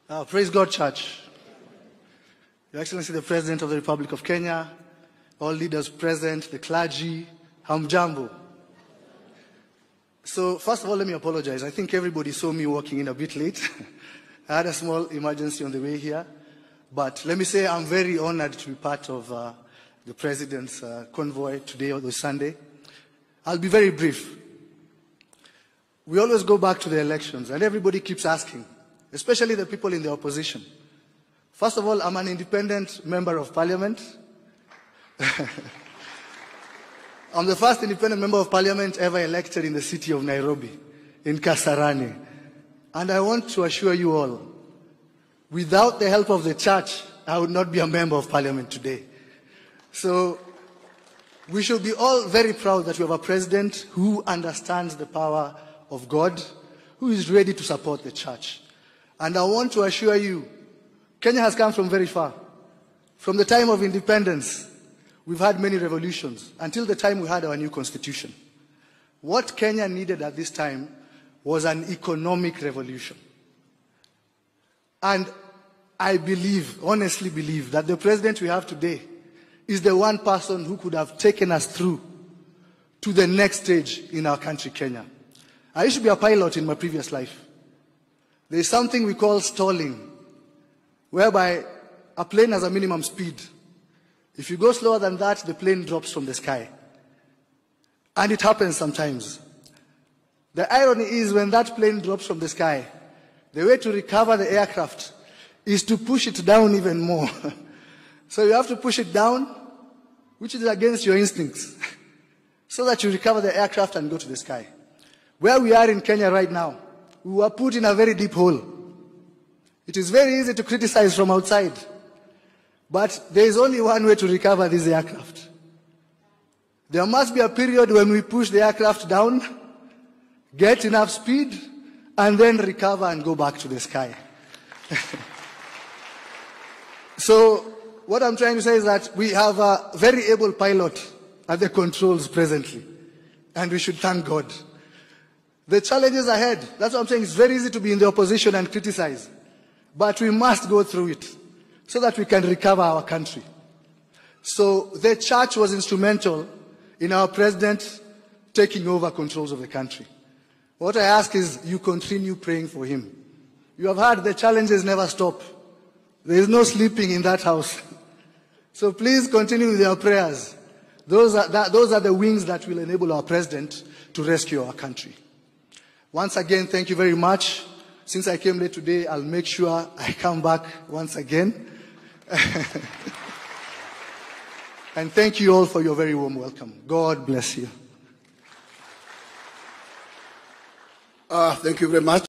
Praise God, Church. Your Excellency, the President of the Republic of Kenya, all leaders present, the clergy, hamjambo. So, first of all, let me apologize. I think everybody saw me walking in a bit late. I had a small emergency on the way here. But let me say I'm very honored to be part of the President's convoy today or this Sunday. I'll be very brief. We always go back to the elections, and everybody keeps asking, especially the people in the opposition. First of all, I'm an independent member of parliament. I'm the first independent member of parliament ever elected in the city of Nairobi, in Kasarani. And I want to assure you all, without the help of the church, I would not be a member of parliament today. So we should be all very proud that we have a president who understands the power of God, who is ready to support the church. And I want to assure you, Kenya has come from very far. From the time of independence, we've had many revolutions until the time we had our new constitution. What Kenya needed at this time was an economic revolution. And I believe, honestly believe, that the president we have today is the one person who could have taken us through to the next stage in our country, Kenya. I used to be a pilot in my previous life. There is something we call stalling, whereby a plane has a minimum speed. If you go slower than that, the plane drops from the sky. And it happens sometimes. The irony is when that plane drops from the sky, the way to recover the aircraft is to push it down even more. So you have to push it down, which is against your instincts, so that you recover the aircraft and go to the sky. Where we are in Kenya right now, we were put in a very deep hole. It is very easy to criticize from outside, but there is only one way to recover this aircraft. There must be a period when we push the aircraft down, get enough speed, and then recover and go back to the sky. So what I'm trying to say is that we have a very able pilot at the controls presently, and we should thank God. The challenges ahead, that's what I'm saying, it's very easy to be in the opposition and criticize, but we must go through it so that we can recover our country. So the church was instrumental in our president taking over controls of the country. What I ask is you continue praying for him. You have heard the challenges never stop. There is no sleeping in that house. So please continue with your prayers. Those are the wings that will enable our president to rescue our country. Once again, thank you very much. Since I came late today, I'll make sure I come back once again. And thank you all for your very warm welcome. God bless you. Thank you very much.